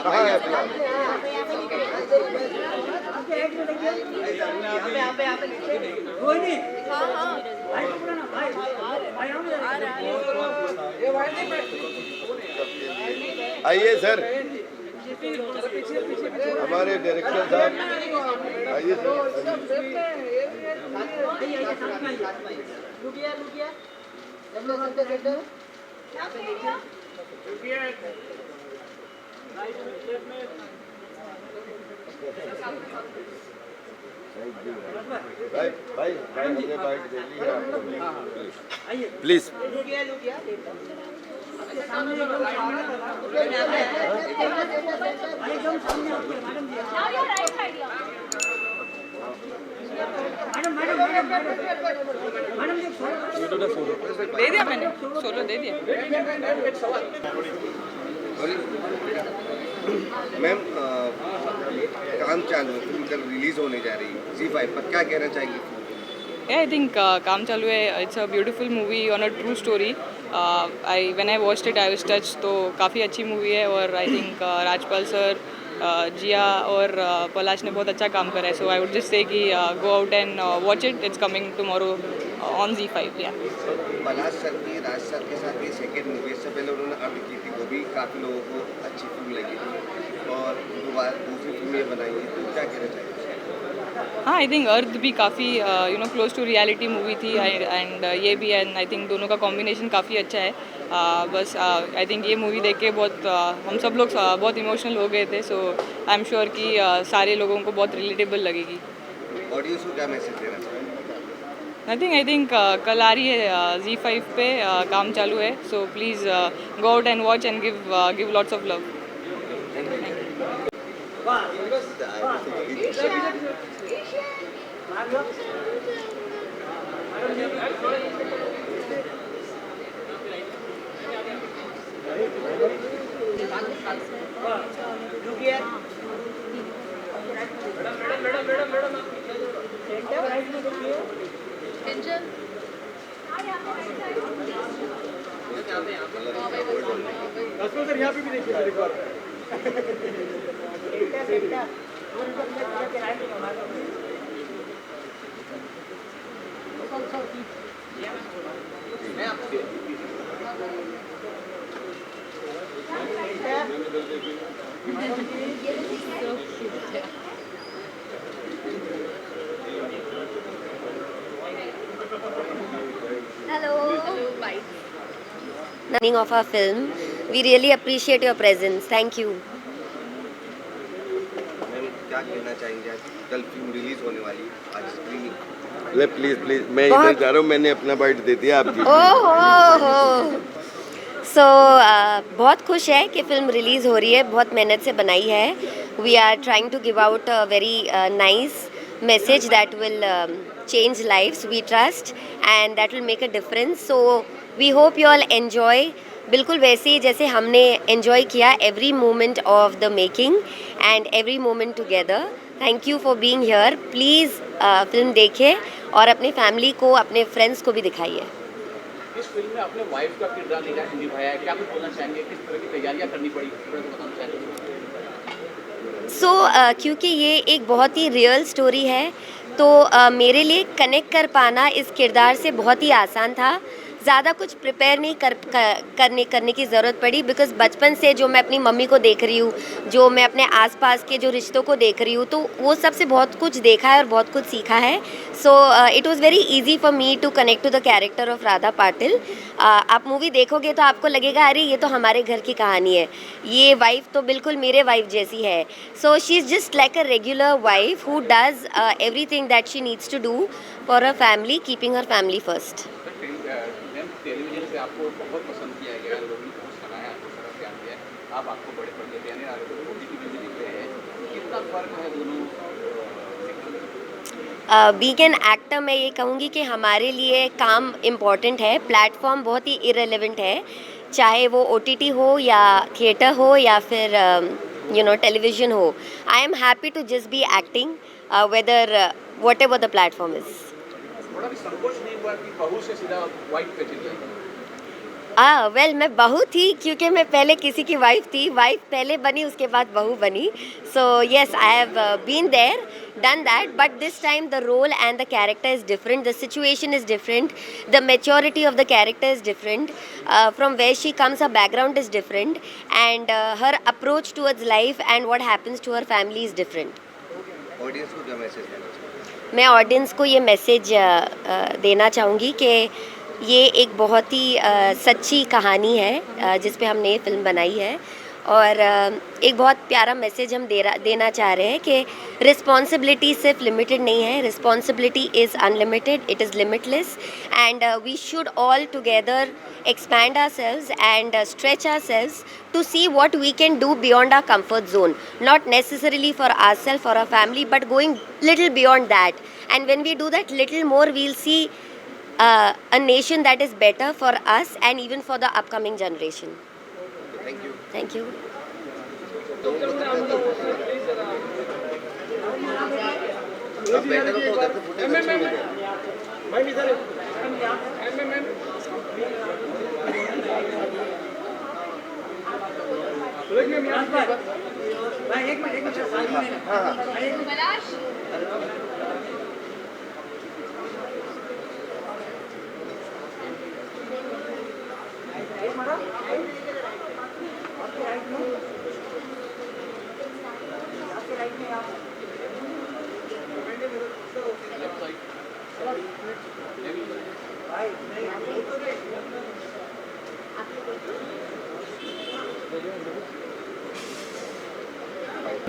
कहाँ है फिलहाल? आइए सर, हमारे डायरेक्टर साहब आइए सर। भाई भाई भाई हमने बाइट दे दी है आपको, प्लीज। दे दिया मैंने, सोलो दे दिया। मैम, काम चालू है, फिल्म कल रिलीज होने जा रही है Z5 पर, क्या कहना चाहेंगे? I think काम चालू है, it's a beautiful movie on a true story. When I watched it I was touched. तो काफ़ी अच्छी मूवी है और I think राजपाल सर, जिया और पलाश ने बहुत अच्छा काम करा है. So I would just say कि go out and watch it. It's coming tomorrow on Z5. Yeah. Palash sir की राज सर के साथ ये सेकेंड मूवी, इससे पहले उन्होंने अर्थ की थी, वो भी काफ़ी लोगों को अच्छी फिल्म लगी थी और दोबारा दूसरी फिल्म ये बनाई है, तो क्या कहना चाहिए? हाँ, आई थिंक अर्थ भी काफ़ी क्लोज टू रियलिटी मूवी थी एंड ये भी, एंड आई थिंक दोनों का कॉम्बिनेशन काफ़ी अच्छा है. बस आई थिंक ये मूवी देख के बहुत हम सब लोग बहुत इमोशनल हो गए थे. सो आई एम श्योर कि सारे लोगों को बहुत रिलेटेबल लगेगी. ऑडियंस को क्या मैसेज देना चाहिए? आई थिंक कल आ रही है Z5 पे, काम चालू है. So please go out and watch and give lots of love. Sir यहाँ पे भी देखिए एक बार. Running of our film. We really appreciate your presence. Thank you. Ma'am, क्या कहना चाहेंगे? आज कल फिल्म रिलीज होने वाली है, आज स्क्रीनिंग. प्लीज प्लीज, मैं इधर जा रहा हूँ, मैंने अपना बाइट दे दिया आपकी. ओह सो बहुत खुश है कि फिल्म रिलीज़ हो रही है. बहुत मेहनत से बनाई है. We are trying to give out a very nice message that will change lives, we trust, and that will make a difference. So we hope you all enjoy बिल्कुल वैसे ही जैसे हमने enjoy किया every moment of the making and every moment together. Thank you for being here. Please film देखें और अपने family को, अपने फ्रेंड्स को भी दिखाइए. इस फिल्म में अपने वाइफ का किरदार निभाया है, क्या कुछ बोलना चाहेंगे? किस तरह की तैयारियां करनी पड़ी, बताना चाहेंगे? क्योंकि ये एक बहुत ही रियल स्टोरी है, तो मेरे लिए कनेक्ट कर पाना इस किरदार से बहुत ही आसान था. ज़्यादा कुछ प्रिपेयर नहीं करने की ज़रूरत पड़ी, बिकॉज़ बचपन से जो मैं अपनी मम्मी को देख रही हूँ, जो मैं अपने आसपास के जो रिश्तों को देख रही हूँ, तो वो सबसे बहुत कुछ देखा है और बहुत कुछ सीखा है. So it was very easy for me to connect to the character of Radha Patil. आप मूवी देखोगे तो आपको लगेगा अरे ये तो हमारे घर की कहानी है, ये वाइफ तो बिल्कुल मेरे वाइफ जैसी है. So she is just like a regular wife who does everything that she needs to do for her family, keeping her family first. Television पे आपको बहुत पसंद किया गया, लोगों ने बहुत सुनाया, आपको तरफ प्यार दिया, आप आपको बड़े पर्दे पे आने वाले तो OTT पे दिख रहे हैं, कितना फर्क है दोनों? बीइंग एन एक्टर मैं ये कहूँगी कि हमारे लिए काम इम्पॉर्टेंट है, प्लेटफॉर्म बहुत ही इरेलेवेंट है, चाहे वो OTT हो या थिएटर हो या फिर टेलीविजन हो. I am happy to just be acting whether whatever the platform is. थोड़ा भी संकोच नहीं हुआ कि बहू से सीधा वाइफ पे चली जाएगी? वेल मैं बहू थी क्योंकि मैं पहले किसी की वाइफ थी, वाइफ पहले बनी उसके बाद बहू बनी. So yes, I have been there, done that, but this time the role and the character is different, the situation is different, the maturity of the character is different, from where she comes, her background is different, and her approach towards life and what happens to her family is different. Audience को क्या message देना चाहिए? मैं audience को ये message देना चाहूँगी कि ये एक बहुत ही सच्ची कहानी है जिस पे हमने ये फिल्म बनाई है, और एक बहुत प्यारा मैसेज हम देना चाह रहे हैं कि रिस्पॉन्सिबिलिटी सिर्फ लिमिटेड नहीं है, responsibility is unlimited, it is limitless, and we should all together expand ourselves and stretch ourselves to see what we can do beyond our comfort zone, not necessarily for ourselves or our family, but going little beyond that. And when we do that little more, we'll see a nation that is better for us and even for the upcoming generation. Thank you. Thank you. अब better हो तो उधर से footage अच्छे मिले.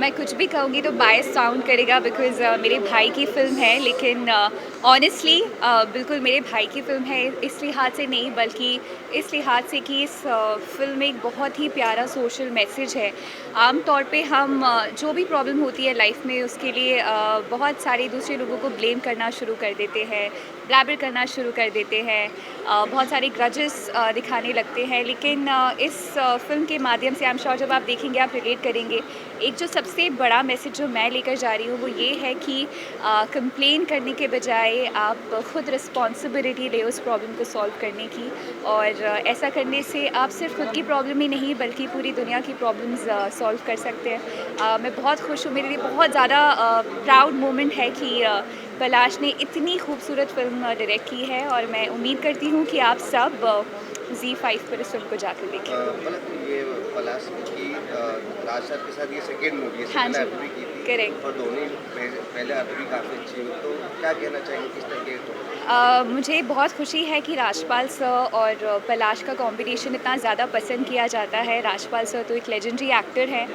मैं कुछ भी कहूँगी तो बायस साउंड करेगा बिकॉज़ मेरे भाई की फ़िल्म है, लेकिन ऑनेस्टली बिल्कुल मेरे भाई की फ़िल्म है इस लिहाज से नहीं, बल्कि इस लिहाज से कि इस फ़िल्म में एक बहुत ही प्यारा सोशल मैसेज है. आम तौर पे हम जो भी प्रॉब्लम होती है लाइफ में उसके लिए बहुत सारे दूसरे लोगों को ब्लेम करना शुरू कर देते हैं, ब्लैबर करना शुरू कर देते हैं, बहुत सारे ग्रजेस दिखाने लगते हैं. लेकिन इस फ़िल्म के माध्यम से आई एम श्योर जब आप देखेंगे आप रिलेट करेंगे. एक जो सबसे बड़ा मैसेज जो मैं लेकर जा रही हूँ वो ये है कि कंप्लेन करने के बजाय आप खुद रिस्पॉन्सिबिलिटी ले उस प्रॉब्लम को सॉल्व करने की, और ऐसा करने से आप सिर्फ खुद की प्रॉब्लम ही नहीं बल्कि पूरी दुनिया की प्रॉब्लम्स सॉल्व कर सकते हैं. मैं बहुत खुश हूँ, मेरे लिए बहुत ज़्यादा प्राउड मोमेंट है कि पलाश ने इतनी खूबसूरत फिल्म डायरेक्ट की है, और मैं उम्मीद करती हूँ कि आप सब Z5 पर इस फिल्म को जाकर देखें. मतलब ये पलाश की राज सर के साथ ये सेकेंड मूवी है, हाँ सेकेंड जी, अभी की थी करेक्ट. और दोनों पहले अभी काफ़ी अच्छी हुई. तो क्या कहना चाहेंगे किस तरीके के? मुझे बहुत खुशी है कि राजपाल सर और पलाश का कॉम्बिनेशन इतना ज़्यादा पसंद किया जाता है. राजपाल सर तो एक लेजेंडरी एक्टर हैं,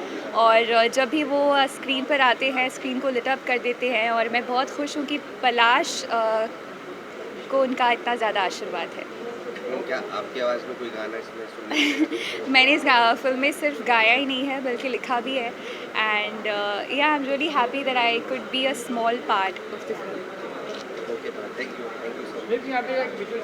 और जब भी वो स्क्रीन पर आते हैं स्क्रीन को लिट अप कर देते हैं, और मैं बहुत खुश हूँ कि पलाश को उनका इतना ज़्यादा आशीर्वाद है. क्या आपकी आवाज़ में कोई गाना इसमें सुनने? मैंने इस फिल्म में सिर्फ गाया ही नहीं है बल्कि लिखा भी है, एंड या I am really happy that I could be a small part of the film. Okay, thank you so much. यहाँ पे एक विजुअल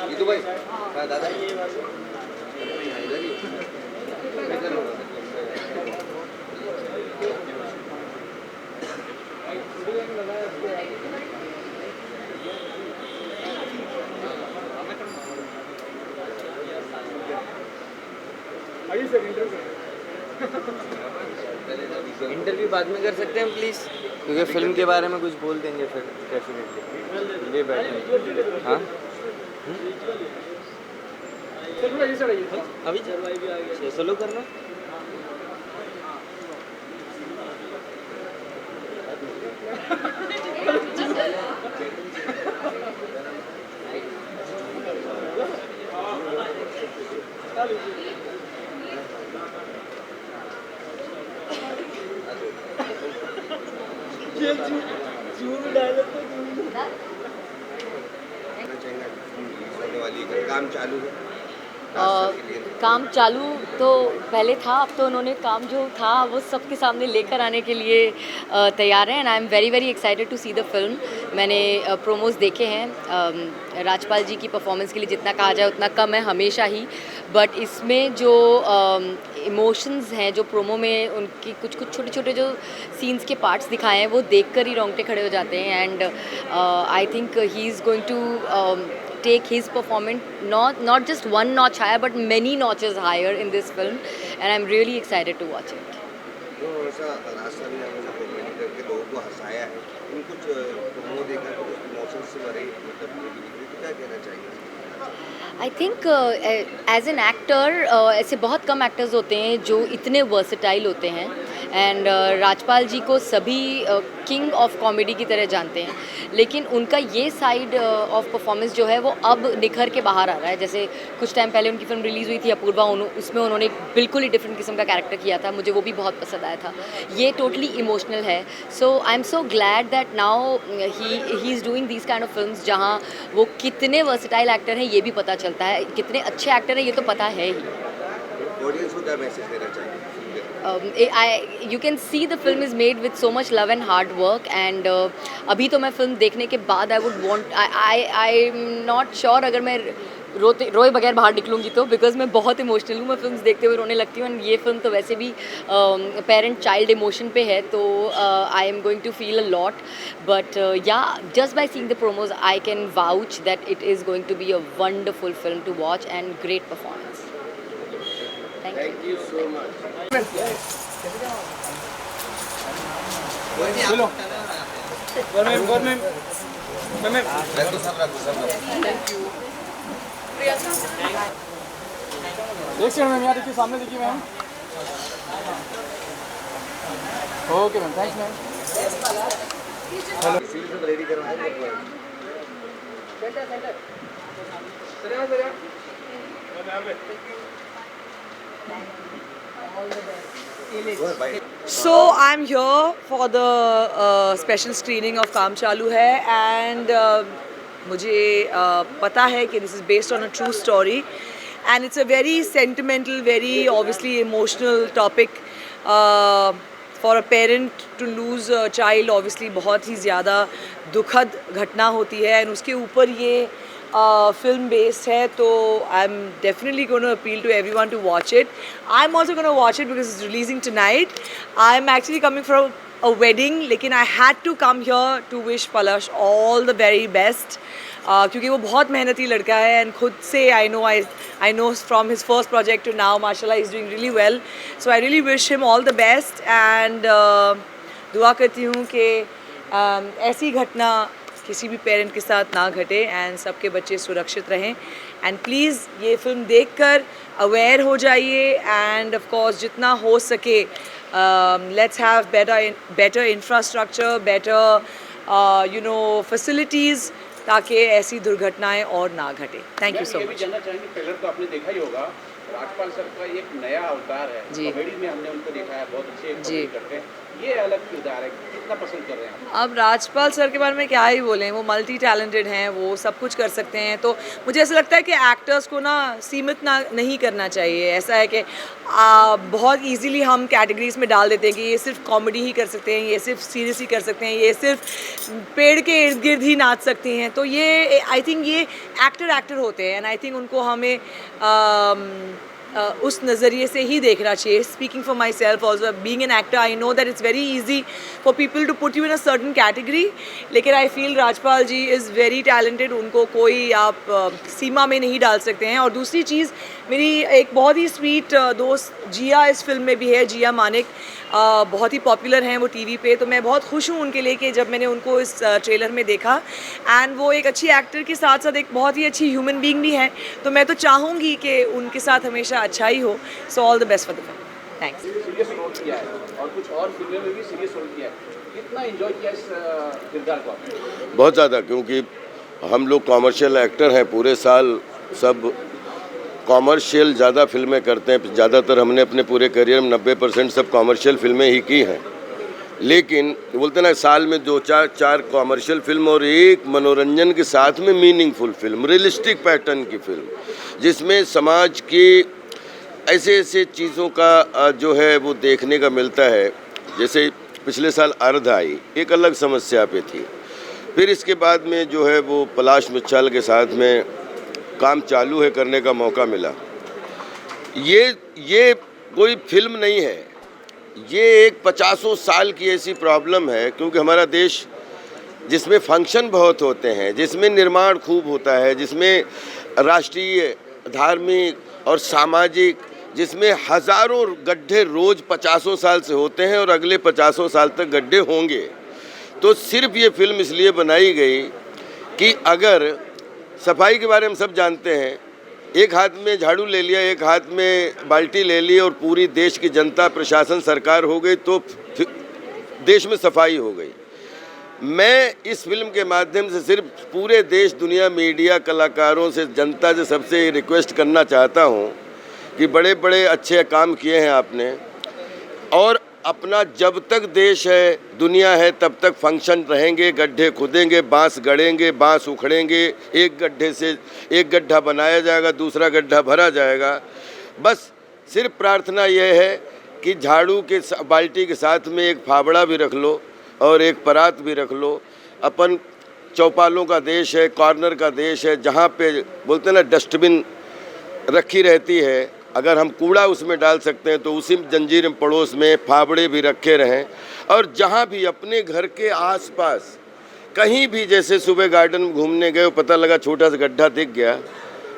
ये तो भाई हाँ दादा इधर ही इंटरव्यू बाद में कर सकते हैं प्लीज़, क्योंकि फिल्म के बारे में कुछ बोल देंगे फिर डेफिनेटली. ये बैठे हाँ अभी चलो करना. होने वाली है, काम चालू है. राज सर के लिए? काम चालू तो पहले था, अब तो उन्होंने काम जो था वो सबके सामने लेकर आने के लिए तैयार हैं, and I am very very excited to see the film. मैंने प्रोमोज देखे हैं, राजपाल जी की परफॉर्मेंस के लिए जितना कहा जाए उतना कम है हमेशा ही, बट इसमें जो इमोशंस हैं, जो प्रोमो में उनकी कुछ कुछ छोटे छोटे जो सीन्स के पार्ट्स दिखाए हैं वो देखकर ही रोंगटे खड़े हो जाते हैं, and I think he is going to take his performance not just one notch higher but many notches higher in this film, and I'm really excited to watch it. जो ऐसा राज सर ने हमेशा कॉमेडी करके लोगों को हंसाया है, उन कुछ प्रोमो देखा तो इमोशंस से भरे मतलब मूवी दिख रही, तो क्या कहना चाहिए? I think as an actor ऐसे बहुत कम एक्टर्स होते हैं जो इतने वर्सेटाइल होते हैं, एंड राजपाल जी को सभी किंग ऑफ कॉमेडी की तरह जानते हैं, लेकिन उनका ये साइड ऑफ परफॉर्मेंस जो है वो अब निखर के बाहर आ रहा है। जैसे कुछ टाइम पहले उनकी फिल्म रिलीज़ हुई थी अपूर्वा, उसमें उन्होंने बिल्कुल ही डिफरेंट किस्म का कैरेक्टर किया था, मुझे वो भी बहुत पसंद आया था। ये टोटली इमोशनल है, so I am so glad that now he is doing these kind of films जहाँ वो कितने वर्सेटाइल एक्टर हैं ये भी पता चलता है, कितने अच्छे एक्टर हैं ये तो पता है ही। ऑडियंस को क्या मैसेज देना चाहिए? You can see the film is made with so much love and hard work, and अभी तो मैं फिल्म देखने के बाद I'm not sure अगर मैं रोए बगैर बाहर निकलूँगी तो, बिकॉज मैं बहुत इमोशनल हूँ, मैं फिल्म्स देखते हुए रोने लगती हूँ, एंड ये फिल्म तो वैसे भी पेरेंट चाइल्ड इमोशन पे है, तो I am going to feel a lot, but yeah just by seeing the promos I can vouch that it is going to be a wonderful film to watch and great performance. Thank you so much. चलो एक second ma'am, यहाँ देखिए, सामने देखिए ma'am. Okay ma'am, thanks ma'am. Hello ready करवाएं। So I'm here for the special screening of काम चालू है, and मुझे पता है कि this is based on a true story, and it's a very sentimental, very obviously emotional topic. For a parent to lose a child obviously बहुत ही ज़्यादा दुखद घटना होती है, and उसके ऊपर ये film based है, तो I'm definitely going to appeal to everyone to watch it. I'm also going to watch it because it's releasing tonight. I'm actually coming from a wedding, लेकिन I had to come here to wish Palash all the very best, क्योंकि वो बहुत मेहनती लड़का है, and खुद से I know from his first project to now, mashallah, he's doing really well. So I really wish him all the best, and दुआ करती हूँ कि ऐसी घटना किसी भी पेरेंट के साथ ना घटे, एंड सबके बच्चे सुरक्षित रहें, एंड प्लीज़ ये फिल्म देखकर अवेयर हो जाइए, एंड ऑफ कोर्स जितना हो सके let's have better infrastructure, better facilities, ताकि ऐसी दुर्घटनाएं और ना घटे। Thank you so much. जानना चाहेंगे, ट्रेलर तो आपने देखा ही होगा, राजपाल सर का एक नया अवतार है जी। कॉमेडी में हमने उनको देखा है, बहुत अच्छे जी। कॉमेडी करते हैं, ये अलग किरदार है, कितना पसंद कर रहे हैं आप? अब राजपाल सर के बारे में क्या ही बोलें, वो मल्टी टैलेंटेड हैं, वो सब कुछ कर सकते हैं, तो मुझे ऐसा लगता है कि एक्टर्स को ना सीमित नहीं करना चाहिए। ऐसा है कि बहुत इजीली हम कैटेगरीज में डाल देते हैं कि ये सिर्फ कॉमेडी ही कर सकते हैं, ये सिर्फ सीरियस ही कर सकते हैं, ये सिर्फ पेड़ के इर्द गिर्द ही नाच सकती हैं, तो ये आई थिंक ये एक्टर होते हैं, एंड आई थिंक उनको हमें उस नज़रिए से ही देखना चाहिए। Speaking for myself also, being an actor, I know that it's very easy for people to put you in a certain category, लेकिन I feel Rajpal ji is very talented, उनको कोई आप सीमा में नहीं डाल सकते हैं। और दूसरी चीज़, मेरी एक बहुत ही स्वीट दोस्त जिया इस फिल्म में भी है, जिया मानेक, बहुत ही पॉपुलर हैं वो टीवी पे, तो मैं बहुत खुश हूँ उनके लिए कि जब मैंने उनको इस ट्रेलर में देखा, एंड वो एक अच्छी एक्टर के साथ साथ एक बहुत ही अच्छी ह्यूमन बीइंग भी है, तो मैं तो चाहूँगी कि उनके साथ हमेशा अच्छा ही हो। So all the best for the film. Thanks. Serious role किया है और कुछ और फिल्मों में भी सीरियस रोल किया है, कितना एंजॉय किया इस किरदार को आपने? बहुत ज़्यादा, क्योंकि हम लोग कॉमर्शियल एक्टर हैं, पूरे साल सब कॉमर्शियल ज़्यादा फिल्में करते हैं, ज़्यादातर हमने अपने पूरे करियर में 90% सब कॉमर्शियल फिल्में ही की हैं, लेकिन बोलते ना साल में 2-4 कॉमर्शियल फिल्म और एक मनोरंजन के साथ में मीनिंगफुल फिल्म, रियलिस्टिक पैटर्न की फिल्म, जिसमें समाज की ऐसे ऐसे चीज़ों का जो है वो देखने का मिलता है। जैसे पिछले साल अर्ध आई, एक अलग समस्या पे थी। फिर इसके बाद में जो है वो पलाश मुच्छल के साथ में काम चालू है करने का मौका मिला। ये कोई फिल्म नहीं है, ये एक 50 साल की ऐसी प्रॉब्लम है, क्योंकि हमारा देश जिसमें फंक्शन बहुत होते हैं, जिसमें निर्माण खूब होता है, जिसमें राष्ट्रीय, धार्मिक और सामाजिक, जिसमें हज़ारों गड्ढे रोज़ 50 साल से होते हैं और अगले 50 साल तक गड्ढे होंगे। तो सिर्फ ये फिल्म इसलिए बनाई गई कि अगर सफाई के बारे में सब जानते हैं, एक हाथ में झाड़ू ले लिया, एक हाथ में बाल्टी ले ली और पूरी देश की जनता, प्रशासन, सरकार हो गई तो देश में सफाई हो गई। मैं इस फिल्म के माध्यम से सिर्फ पूरे देश, दुनिया, मीडिया, कलाकारों से, जनता से सबसे रिक्वेस्ट करना चाहता हूँ कि बड़े बड़े अच्छे काम किए हैं आपने, और अपना जब तक देश है, दुनिया है, तब तक फंक्शन रहेंगे, गड्ढे खुदेंगे, बांस गड़ेंगे, बांस उखड़ेंगे, एक गड्ढे से एक गड्ढा बनाया जाएगा, दूसरा गड्ढा भरा जाएगा। बस सिर्फ प्रार्थना यह है कि झाड़ू के बाल्टी के साथ में एक फावड़ा भी रख लो और एक परात भी रख लो। अपन चौपालों का देश है, कॉर्नर का देश है, जहाँ पे बोलते हैं ना डस्टबिन रखी रहती है, अगर हम कूड़ा उसमें डाल सकते हैं तो उसी जंजीर पड़ोस में फावड़े भी रखे रहें। और जहाँ भी अपने घर के आसपास कहीं भी, जैसे सुबह गार्डन में घूमने गए, पता लगा छोटा सा गड्ढा दिख गया,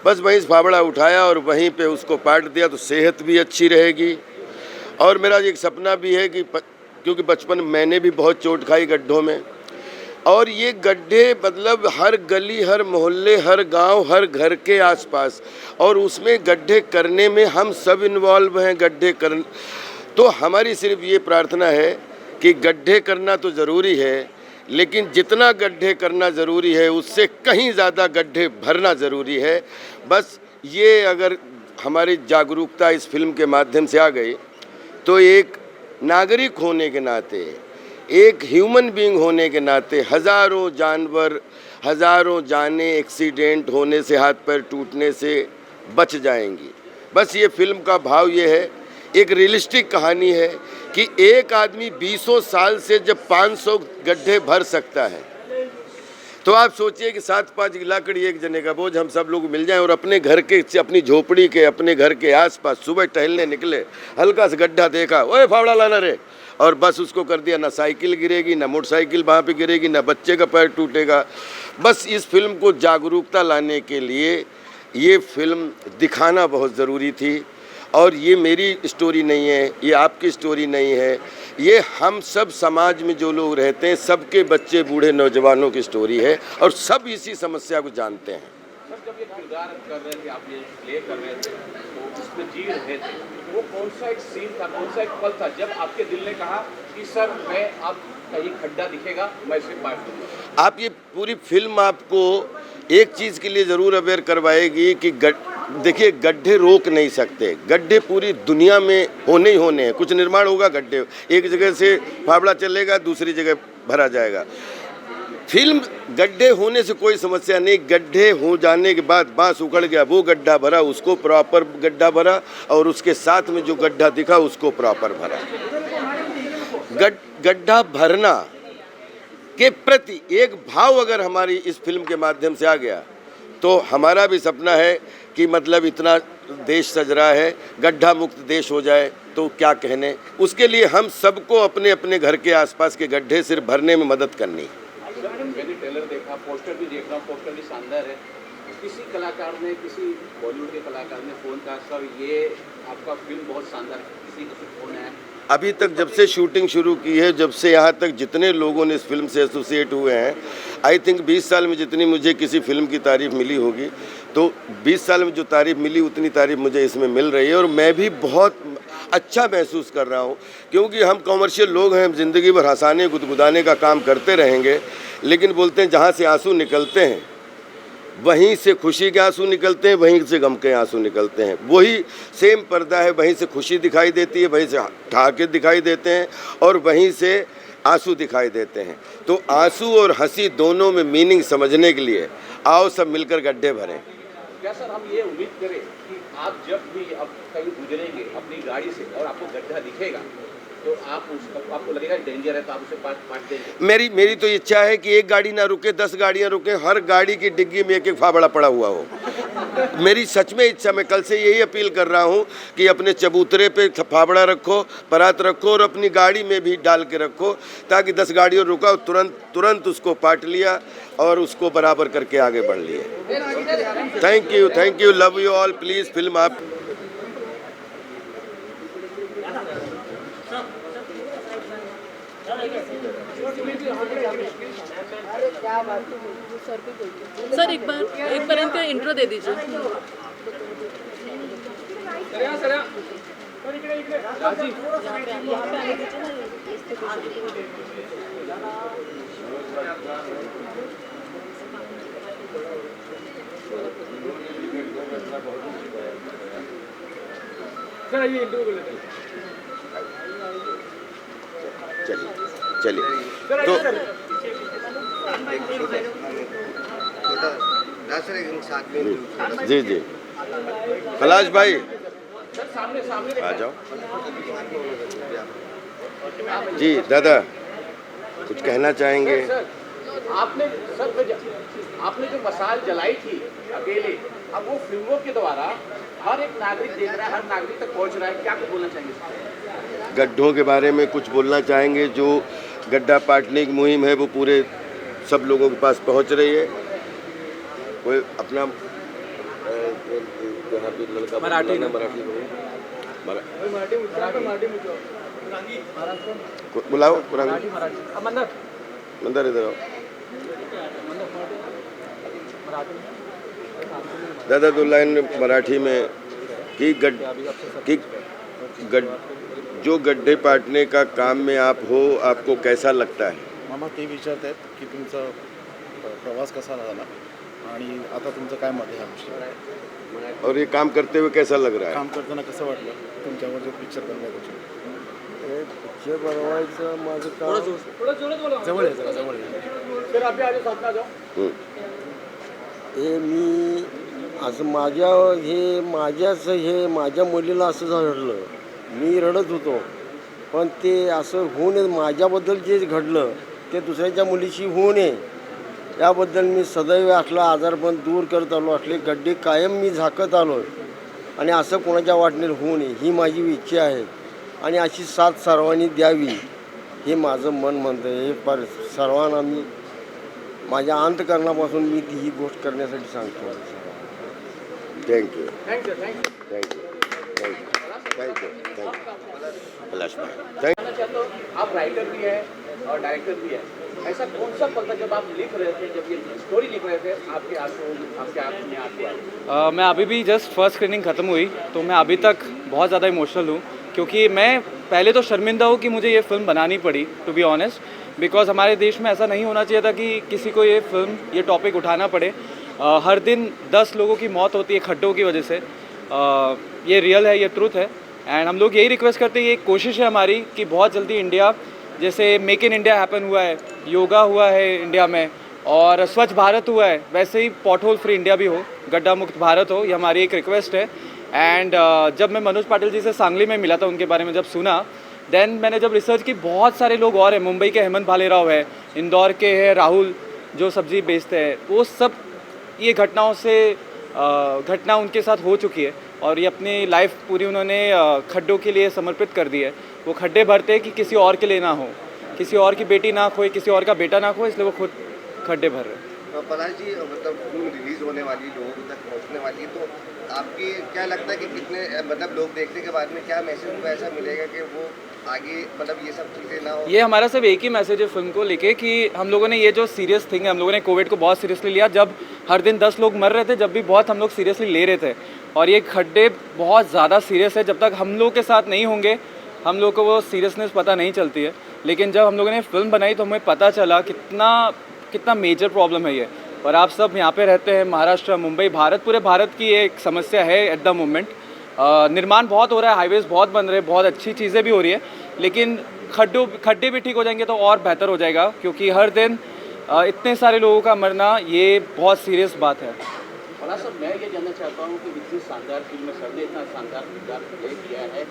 बस वहीं से फावड़ा उठाया और वहीं पे उसको पाट दिया, तो सेहत भी अच्छी रहेगी। और मेरा एक सपना भी है कि क्योंकि बचपन मैंने भी बहुत चोट खाई गड्ढों में, और ये गड्ढे मतलब हर गली, हर मोहल्ले, हर गांव, हर घर के आसपास, और उसमें गड्ढे करने में हम सब इन्वॉल्व हैं। गड्ढे कर तो हमारी सिर्फ ये प्रार्थना है कि गड्ढे करना तो ज़रूरी है, लेकिन जितना गड्ढे करना ज़रूरी है उससे कहीं ज़्यादा गड्ढे भरना ज़रूरी है। बस ये अगर हमारी जागरूकता इस फिल्म के माध्यम से आ गई तो एक नागरिक होने के नाते, एक ह्यूमन बीइंग होने के नाते, हज़ारों जानवर, हज़ारों जानें एक्सीडेंट होने से, हाथ पैर टूटने से बच जाएंगी। बस ये फिल्म का भाव ये है, एक रियलिस्टिक कहानी है कि एक आदमी 20 साल से जब 500 गड्ढे भर सकता है, तो आप सोचिए कि 7-5 लाकड़ी एक जने का बोझ हम सब लोग मिल जाएं और अपने घर के, अपनी झोपड़ी के, अपने घर के आसपास सुबह टहलने निकले, हल्का सा गड्ढा देखा, ओए फावड़ा लाना रे, और बस उसको कर दिया। ना साइकिल गिरेगी, ना मोटरसाइकिल वहाँ पे गिरेगी, ना बच्चे का पैर टूटेगा। बस इस फिल्म को जागरूकता लाने के लिए ये फिल्म दिखाना बहुत ज़रूरी थी। और ये मेरी स्टोरी नहीं है, ये आपकी स्टोरी नहीं है, ये हम सब समाज में जो लोग रहते हैं, सबके बच्चे, बूढ़े, नौजवानों की स्टोरी है, और सब इसी समस्या को जानते हैं। सर, जब ये किरदार कर रहे थे, आप ये प्ले कर रहे थे, तो उसमें जी रहे थे, वो कौन सा एक सीन था, कौन सा एक पल था जब आपके दिल ने कहा कि सर मैं अब कहीं खड्डा दिखेगा मैं इसे पार करूँगा? आप ये पूरी फिल्म आपको एक चीज़ के लिए ज़रूर अवेयर करवाएगी कि देखिए, गड्ढे रोक नहीं सकते, गड्ढे पूरी दुनिया में होने ही होने हैं। कुछ निर्माण होगा, गड्ढे एक जगह से फावड़ा चलेगा, दूसरी जगह भरा जाएगा। फिल्म गड्ढे होने से कोई समस्या नहीं, गड्ढे हो जाने के बाद बांस उखड़ गया, वो गड्ढा भरा, उसको प्रॉपर गड्ढा भरा, और उसके साथ में जो गड्ढा दिखा उसको प्रॉपर भरा। गड्ढा भरना के प्रति एक भाव अगर हमारी इस फिल्म के माध्यम से आ गया, तो हमारा भी सपना है कि मतलब इतना देश सज रहा है, गड्ढा मुक्त देश हो जाए तो क्या कहने। उसके लिए हम सबको अपने अपने घर के आसपास के गड्ढे सिर्फ भरने में मदद करनी। मैंने ट्रेलर देखा, पोस्टर भी देख रहा हूँ, पोस्टर भी शानदार है। किसी कलाकार ने, किसी बॉलीवुड के कलाकार ने फ़ोन कहा सर ये आपका फिल्म बहुत शानदार है, किसी का फ़ोन है? अभी तक जब से शूटिंग शुरू की है, जब से यहाँ तक जितने लोगों ने इस फिल्म से एसोसिएट हुए हैं, आई थिंक 20 साल में जितनी मुझे किसी फिल्म की तारीफ़ मिली होगी, तो 20 साल में जो तारीफ़ मिली उतनी तारीफ़ मुझे इसमें मिल रही है। और मैं भी बहुत अच्छा महसूस कर रहा हूँ, क्योंकि हम कॉमर्शियल लोग हैं, हम ज़िंदगी भर हंसाने गुदगुदाने का काम करते रहेंगे, लेकिन बोलते हैं जहाँ से आंसू निकलते हैं वहीं से खुशी के आंसू निकलते हैं, वहीं से गम के आंसू निकलते हैं। वही सेम पर्दा है, वहीं से खुशी दिखाई देती है, वहीं से ठहाके दिखाई देते हैं, और वहीं से आंसू दिखाई देते हैं। तो आंसू और हंसी दोनों में मीनिंग समझने के लिए आओ सब मिलकर गड्ढे भरें। क्या सर हम ये उम्मीद करें कि आप जब भी अब कहीं गुजरेंगे अपनी गाड़ी से और आपको गड्ढा दिखेगा तो आपको लगेगा डेंजर है तो आप उसे पाट देंगे? मेरी तो इच्छा है कि एक गाड़ी ना रुके, 10 गाड़ियां रुके, हर गाड़ी की डिग्गी में एक एक फावड़ा पड़ा हुआ हो। मेरी सच में इच्छा, मैं कल से यही अपील कर रहा हूं कि अपने चबूतरे पे फावड़ा रखो, परात रखो और अपनी गाड़ी में भी डाल के रखो, ताकि 10 गाड़ियों रुका तुरंत उसको पाट लिया और उसको बराबर करके आगे बढ़ लिए। Thank you, love you all. Please film आप सर एक बार इनका इंट्रो दे दीजिए। चलिए तो जी पलाश भाई आ जाओ। जी दादा कुछ कहना चाहेंगे? आपने जो मसाल जलाई थी अकेले, अब वो फिल्मों के द्वारा हर एक नागरिक देख रहा है, हर नागरिक तक पहुंच रहा है, क्या कुछ बोलना चाहेंगे? गड्ढों के बारे में कुछ बोलना चाहेंगे? जो गड्ढा पाटने की मुहिम है वो पूरे सब लोगों के पास पहुंच रही है। कोई अपना लड़का मराठी बुलाओ, मंदर इधर आओ। दादा दो लाइन मराठी में कि जो गड्ढे पाटने का काम में आप हो, आपको कैसा लगता है? मामा ते विचारत आहेत की तुमचा प्रवास कसा झाला आणि आता तुमचं काय मत आहे ह्या विषयावर? और ये काम करते हुए कैसा लग रहा है? काम करताना कसं वाटलं तुमच्यावर जो पिक्चर बनवायचं? पिक्चर बनवायचं माझं काम जवळ आहे, जरा जवळ आहे। हे मी असं माझ्या मुलीला असं घडलं, मी रडत होतो, पण ते असं होऊ नये, माझ्याबद्दल जे घडलं ते दुसऱ्याच्या मुलीशी होऊ नये याबद्दल मी सदैव असला आजारपण दूर करत आलो, असले गड्डे कायम मी झाकत आलो आणि असं कोणाच्या वाटणीत होऊ नये ही माझी इच्छा आहे आणि अशी साथ सर्वांनी द्यावी हे माझं मन म्हणतं। हे पर सर्वांना मी माझ्या अंतकरणापासून मी ही गोष्ट करण्यासाठी सांगतो। थँक्यू आप राइटर भी हैं और डायरेक्टर भी हैं, ऐसा कौन सा पल था जब आप लिख रहे थे, जब ये स्टोरी लिख रहे थे, आपके आंखों में आंसू? मैं अभी भी जस्ट फर्स्ट स्क्रीनिंग ख़त्म हुई तो मैं अभी तक बहुत ज़्यादा इमोशनल हूँ, क्योंकि मैं पहले तो शर्मिंदा हूँ कि मुझे ये फ़िल्म बनानी पड़ी, टू बी ऑनेस्ट, बिकॉज हमारे देश में ऐसा नहीं होना चाहिए था कि किसी को ये फिल्म, ये टॉपिक उठाना पड़े। हर दिन 10 लोगों की मौत होती है खड्डों की वजह से। ये रियल है, ये ट्रूथ है, एंड हम लोग यही रिक्वेस्ट करते हैं, ये कोशिश है हमारी कि बहुत जल्दी इंडिया, जैसे मेक इन इंडिया हैपन हुआ है, योगा हुआ है इंडिया में, और स्वच्छ भारत हुआ है, वैसे ही पॉट होल फ्री इंडिया भी हो, गड्ढा मुक्त भारत हो, ये हमारी एक रिक्वेस्ट है। एंड जब मैं मनोज पाटिल जी से सांगली में मिला था, उनके बारे में जब सुना, देन मैंने जब रिसर्च की, बहुत सारे लोग और हैं, मुंबई के हेमंत भालेराव है, इंदौर के हैं राहुल जो सब्जी बेचते हैं, वो सब ये घटना उनके साथ हो चुकी है और ये अपनी लाइफ पूरी उन्होंने खड्डों के लिए समर्पित कर दी है। वो खड्डे भरते हैं कि किसी और के लिए ना हो, किसी और की बेटी ना खोए, किसी और का बेटा ना खोए, इसलिए वो खुद खड्डे भर रहे हैं। पलाश जी, मतलब फिल्म रिलीज़ होने वाली, लोगों तक पहुंचने वाली, तो आपकी क्या लगता है कि कितने मतलब लोग देखने के बाद में क्या मैसेज उनको ऐसा मिलेगा कि वो आगे मतलब ये सब चीज़ें ना हो? ये हमारा सिर्फ एक ही मैसेज है फिल्म को लेके कि हम लोगों ने ये जो सीरियस थिंग है, हम लोगों ने कोविड को बहुत सीरियसली लिया। जब हर दिन 10 लोग मर रहे थे, जब भी बहुत हम लोग सीरियसली ले रहे थे, और ये खड्डे बहुत ज़्यादा सीरियस है। जब तक हम लोग के साथ नहीं होंगे, हम लोग को वो सीरियसनेस पता नहीं चलती है। लेकिन जब हम लोगों ने फिल्म बनाई तो हमें पता चला कितना मेजर प्रॉब्लम है ये। और आप सब यहाँ पे रहते हैं, महाराष्ट्र, मुंबई, भारत, पूरे भारत की एक समस्या है एट द मोमेंट। निर्माण बहुत हो रहा है, हाईवेज़ बहुत बन रहे हैं, बहुत अच्छी चीज़ें भी हो रही है, लेकिन खड्डे भी ठीक हो जाएंगे तो और बेहतर हो जाएगा, क्योंकि हर दिन इतने सारे लोगों का मरना ये बहुत सीरियस बात है। पलाश साहब, मैं ये जानना चाहता हूँ कि इतनी शानदार फिल्म में सर ने इतना शानदार किरदार प्ले किया है,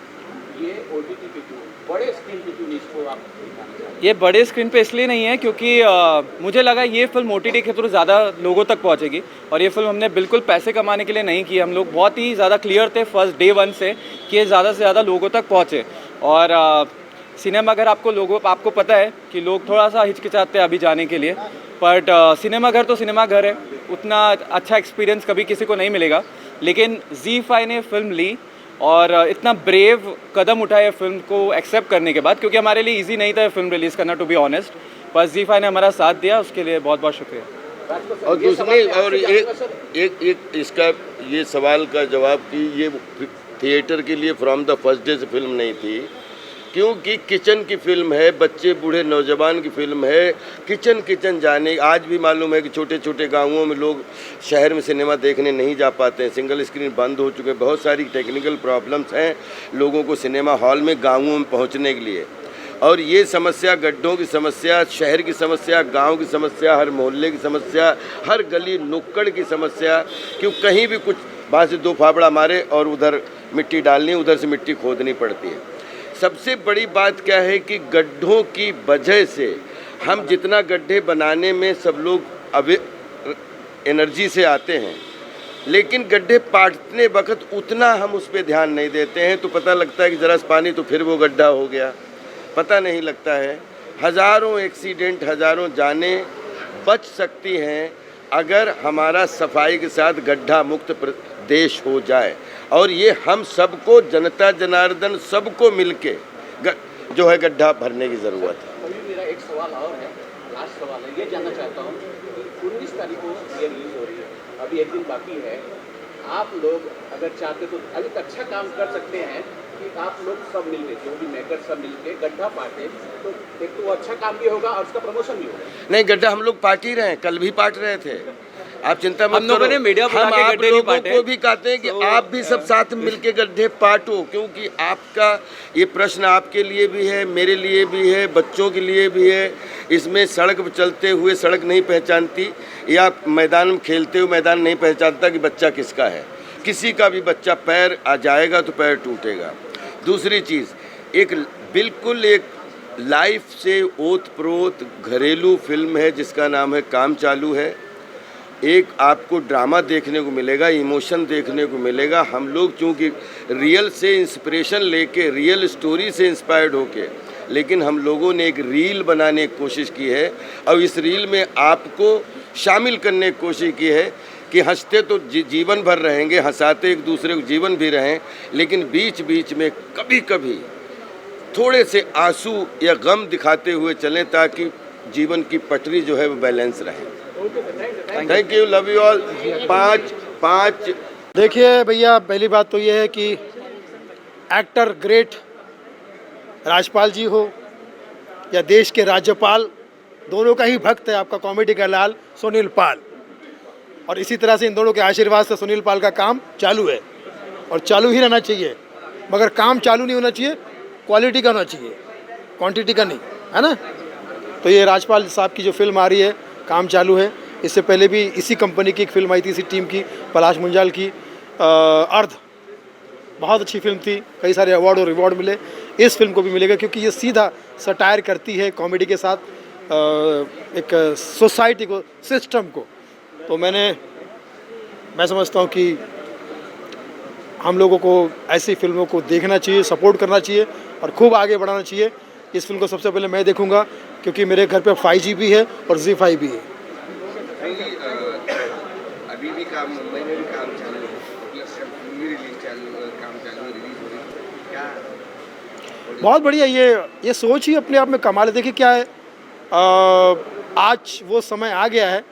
ये OTT पे क्यों, बड़े स्क्रीन पे क्यों इसको आप दिखाना चाहते हैं? ये बड़े स्क्रीन पे इसलिए नहीं है क्योंकि मुझे लगा ये फिल्म OTT के थ्रू ज़्यादा लोगों तक पहुंचेगी, और ये फिल्म हमने बिल्कुल पैसे कमाने के लिए नहीं की। हम लोग बहुत ही ज़्यादा क्लियर थे फर्स्ट डे 1 से कि ये ज़्यादा से ज़्यादा लोगों तक पहुँचे। और सिनेमाघर आपको पता है कि लोग थोड़ा सा हिचकिचाते हैं अभी जाने के लिए, बट सिनेमाघर तो सिनेमाघर है, उतना अच्छा एक्सपीरियंस कभी किसी को नहीं मिलेगा। लेकिन ZEE5 ने फिल्म ली और इतना ब्रेव कदम उठाया फिल्म को एक्सेप्ट करने के बाद, क्योंकि हमारे लिए इजी नहीं था फिल्म रिलीज़ करना, टू बी ऑनेस्ट। पर ZEE5 ने हमारा साथ दिया, उसके लिए बहुत बहुत शुक्रिया। और दूसरी और एक इसका ये सवाल का जवाब कि ये थिएटर के लिए फ्रॉम द फर्स्ट डे से फिल्म नहीं थी, क्योंकि किचन की फिल्म है, बच्चे बूढ़े नौजवान की फिल्म है। किचन जाने, आज भी मालूम है कि छोटे छोटे गांवों में लोग शहर में सिनेमा देखने नहीं जा पाते हैं, सिंगल स्क्रीन बंद हो चुके हैं, बहुत सारी टेक्निकल प्रॉब्लम्स हैं लोगों को सिनेमा हॉल में गांवों में पहुंचने के लिए। और ये समस्या, गड्ढों की समस्या, शहर की समस्या, गांव की समस्या, हर मोहल्ले की समस्या, हर गली नुक्कड़ की समस्या, क्यों कहीं भी कुछ वहाँ से 2 फाफड़ा मारे और उधर मिट्टी डालनी, उधर से मिट्टी खोदनी पड़ती है। सबसे बड़ी बात क्या है कि गड्ढों की वजह से हम जितना गड्ढे बनाने में सब लोग एनर्जी से आते हैं, लेकिन गड्ढे पाटने वक्त उतना हम उस पर ध्यान नहीं देते हैं, तो पता लगता है कि ज़रा सा पानी तो फिर वो गड्ढा हो गया, पता नहीं लगता है। हज़ारों एक्सीडेंट, हज़ारों जानें बच सकती हैं अगर हमारा सफाई के साथ गड्ढा मुक्त देश हो जाए। और ये हम सबको, जनता जनार्दन सबको मिलके जो है गड्ढा भरने की ज़रूरत है। अभी मेरा एक सवाल और है, लास्ट सवाल है, ये जानना चाहता हूँ कि 19 तारीख को ये रिलीज हो रही है, अभी एक दिन बाकी है। आप लोग अगर चाहते तो अभी अच्छा काम कर सकते हैं कि आप लोग सब मिलके, जो भी मेकर सब मिलके गड्ढा पाटे, तो एक तो वो अच्छा काम भी होगा और उसका प्रमोशन भी होगा। नहीं, गड्ढा हम लोग पाट ही रहे हैं, कल भी पाट रहे थे, आप चिंता मत करो। हम आप लोगों को भी कहते हैं कि आप भी सब साथ मिलके गड्ढे पाटो, क्योंकि आपका ये प्रश्न आपके लिए भी है, मेरे लिए भी है, बच्चों के लिए भी है। इसमें सड़क पर चलते हुए सड़क नहीं पहचानती, या मैदान में खेलते हुए मैदान नहीं पहचानता कि बच्चा किसका है। किसी का भी बच्चा पैर आ जाएगा तो पैर टूटेगा। दूसरी चीज़, एक बिल्कुल एक लाइफ से ओत प्रोत घरेलू फिल्म है जिसका नाम है काम चालू है। एक आपको ड्रामा देखने को मिलेगा, इमोशन देखने को मिलेगा। हम लोग चूँकि रियल से इंस्पिरेशन लेके, रियल स्टोरी से इंस्पायर्ड होके, लेकिन हम लोगों ने एक रील बनाने की कोशिश की है और इस रील में आपको शामिल करने की कोशिश की है कि हंसते तो जीवन भर रहेंगे, हंसाते एक दूसरे को जीवन भी रहें, लेकिन बीच बीच में कभी कभी थोड़े से आंसू या गम दिखाते हुए चलें ताकि जीवन की पटरी जो है वो बैलेंस रहे। Thank you, love you all. पाँच देखिए भैया, पहली बात तो ये है कि एक्टर ग्रेट राजपाल जी हो या देश के राज्यपाल, दोनों का ही भक्त है आपका कॉमेडी का लाल सुनील पाल, और इसी तरह से इन दोनों के आशीर्वाद से सुनील पाल का काम चालू है और चालू ही रहना चाहिए। मगर काम चालू नहीं होना चाहिए, क्वालिटी का होना चाहिए, क्वांटिटी का नहीं, है ना। तो ये राजपाल साहब की जो फिल्म आ रही है काम चालू है, इससे पहले भी इसी कंपनी की एक फिल्म आई थी, इसी टीम की, पलाश मुंजाल की, अर्ध, बहुत अच्छी फिल्म थी, कई सारे अवार्ड और रिवॉर्ड मिले। इस फिल्म को भी मिलेगा क्योंकि ये सीधा सटायर करती है कॉमेडी के साथ एक सोसाइटी को, सिस्टम को। तो मैं समझता हूँ कि हम लोगों को ऐसी फिल्मों को देखना चाहिए, सपोर्ट करना चाहिए और खूब आगे बढ़ाना चाहिए। इस फिल्म को सबसे पहले मैं देखूंगा क्योंकि मेरे घर पे 5G भी है और ZEE5 भी है। अभी भी काम, मुंबई में भी काम चालू है, रिलीज हो रही है, क्या बहुत बढ़िया। ये सोच ही अपने आप में कमाल है। देखिए क्या है, आज वो समय आ गया है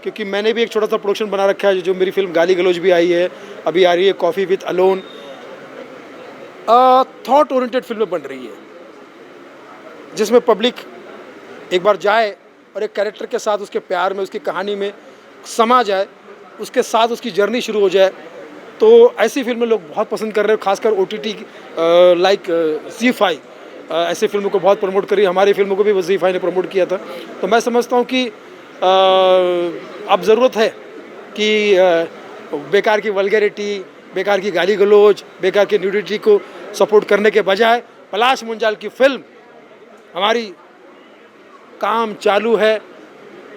क्योंकि मैंने भी एक छोटा सा प्रोडक्शन बना रखा है, जो मेरी फिल्म गाली गलौज भी आई है, अभी आ रही है coffee with alone. Thought oriented फिल्में बन रही है जिसमें पब्लिक एक बार जाए और एक कैरेक्टर के साथ उसके प्यार में, उसकी कहानी में समा जाए, उसके साथ उसकी जर्नी शुरू हो जाए। तो ऐसी फिल्में लोग बहुत पसंद कर रहे हैं, खासकर OTT लाइक ZEE5 ऐसी फिल्मों को बहुत प्रमोट करी, हमारी फिल्मों को भी वजीफ़ भाई ने प्रमोट किया था। तो मैं समझता हूँ कि अब ज़रूरत है कि बेकार की वल्गैरिटी, बेकार की गाली गलौज, बेकार की न्यूडिटी को सपोर्ट करने के बजाय पलाश मुंजाल की फिल्म हमारी काम चालू है।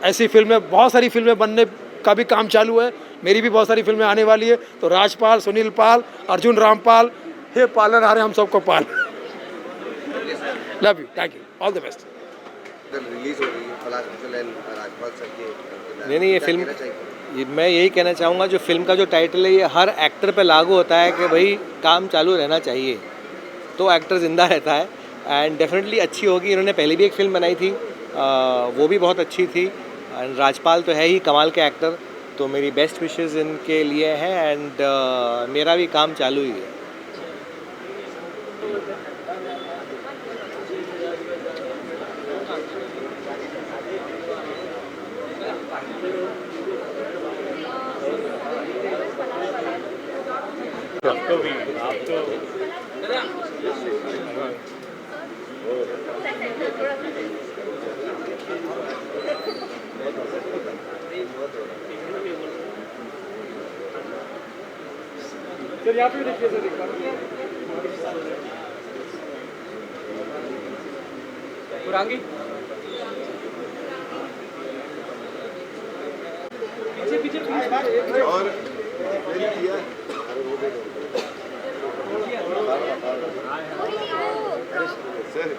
ऐसी फिल्में, बहुत सारी फिल्में बनने का भी काम चालू है, मेरी भी बहुत सारी फिल्में आने वाली है। तो राजपाल, सुनील पाल, अर्जुन रामपाल, हे पालन हारे हम सबको पाल। Love you, thank you, all the best. Release हो रही है पलाश मुंचल एंड राजपाल सर की। नहीं, ये फिल्म, मैं यही कहना चाहूँगा, जो फिल्म का जो टाइटल है ये हर एक्टर पे लागू होता है कि भाई काम चालू रहना चाहिए, तो एक्टर ज़िंदा रहता है। एंड डेफिनेटली अच्छी होगी। इन्होंने पहले भी एक फ़िल्म बनाई थी, वो भी बहुत अच्छी थी। एंड राजपाल तो है ही कमाल के एक्टर, तो मेरी बेस्ट विशेज़ इनके लिए हैं। एंड मेरा भी काम चालू ही है। सर यहाँ पे देखिए सर, एक बार पुरांगी पीछे पीछे और सर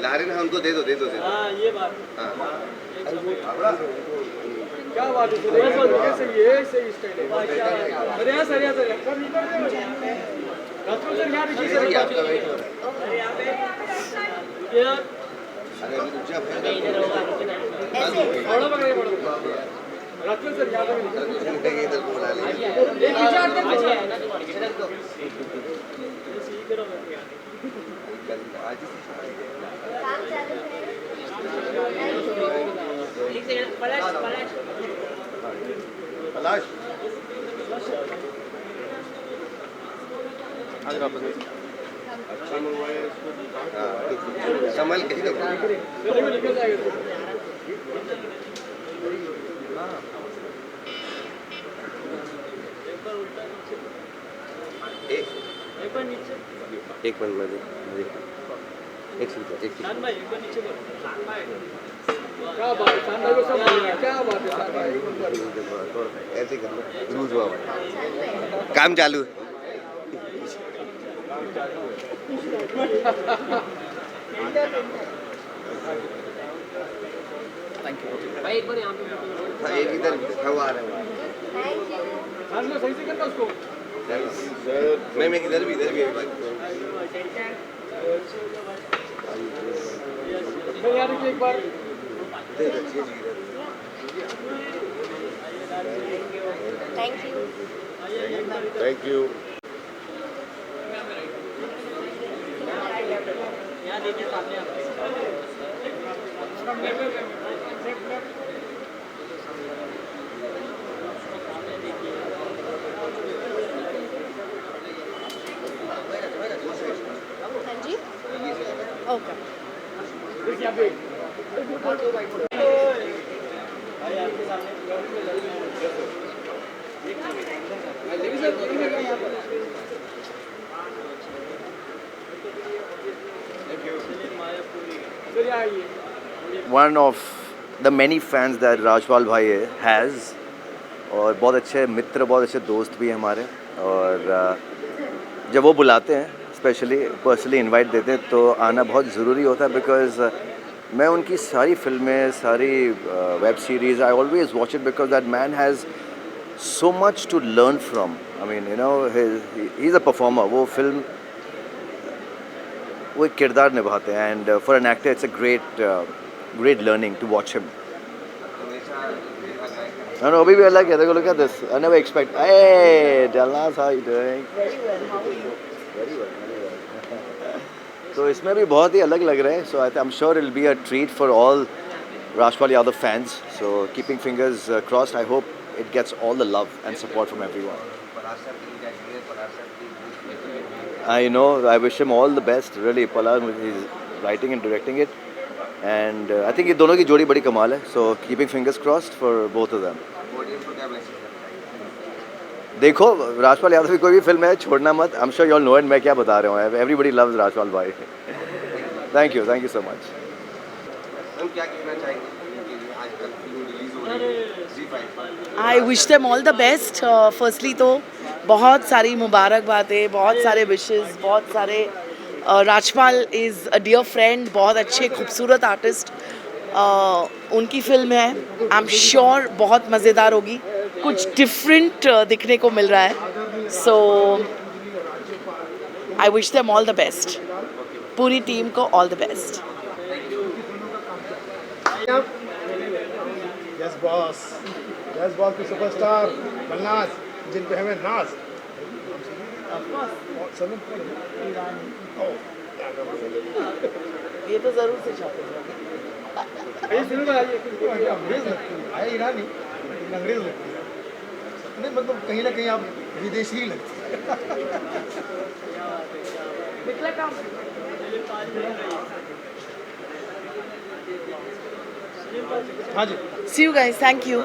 ला रहे ना, उनको दे दो। हाँ ये बात। हाँ क्या बात है सर, ये सही स्टाइल है। अरे यहाँ सर, यहाँ सर यहाँ देखिए सर, बड़ो पकड़िए, बड़ो राजपाल सर यहाँ पे इधर को बुला लीजिए। पलाश अच्छा मूवी है, संभल के निकल जाएगा। एक मिनट में एक सेकंड क्या बात है शान भाई को सब बोल रहे हैं, क्या बात है शान भाई। ऐसे करना, लूज हुआ काम चालू है। भाई एक बार यहाँ पे हाँ, एक इधर वो आ रहे हैं। शान भाई सही से करना उसको। मैं इधर भी यार एक बार thank you. Okay One of the many fans that Rajpal भाई has, और बहुत अच्छे मित्र, बहुत अच्छे दोस्त भी हैं हमारे। और जब वो बुलाते हैं, स्पेशली पर्सनली इनवाइट देते हैं, तो आना बहुत ज़रूरी होता है। बिकॉज़ मैं उनकी सारी फिल्में, सारी web series, I always watch it because that man has so much to learn from. I mean, you know, he's a performer. वो फिल्म, वो एक किरदार निभाते हैं, and for an actor it's a great learning to watch him. No, अभी भी अलग है। देखो, look at this. I never expect. Hey, Dallas, how you doing? Very well. तो इसमें भी बहुत ही अलग लग रहे हैं. So I'm sure it'll be a treat for all Rajpal Yadav fans. So keeping fingers crossed. I hope it gets all the love and support from everyone. I know, I wish him all the best. Really, Palak is writing and directing it, and I think ये दोनों की जोड़ी बड़ी कमाल है. So keeping fingers crossed for both of them. Audience को क्या message करना देखो, राजपाल यादव की कोई भी फिल्म है, छोड़ना मत. I'm sure you all know it. मैं क्या बता रहा हूँ. Everybody loves राजपाल भाई. Thank you so much. हम क्या कहना चाहेंगे कि आजकल फिल्म रिलीज हो रही है Z5 I wish them all the best. Firstly तो बहुत सारी मुबारकबादें, बहुत सारे विशेस, बहुत सारे Rajpal is a dear friend, बहुत अच्छे खूबसूरत आर्टिस्ट. उनकी फिल्म है, आई एम श्योर बहुत मज़ेदार होगी. कुछ डिफरेंट दिखने को मिल रहा है. So I wish them all the best. पूरी टीम को all the best. Yes boss की सुपरस्टार मन्नाज, जिन पे हमें नाज. ये तो ज़रूर से चाहते हैं. अंग्रेज लगती है, ईरानी लेकिन अंग्रेज लगती है. नहीं मतलब कहीं ना कहीं आप विदेशी ही लगती है. हाँ जी. See you guys. Thank you.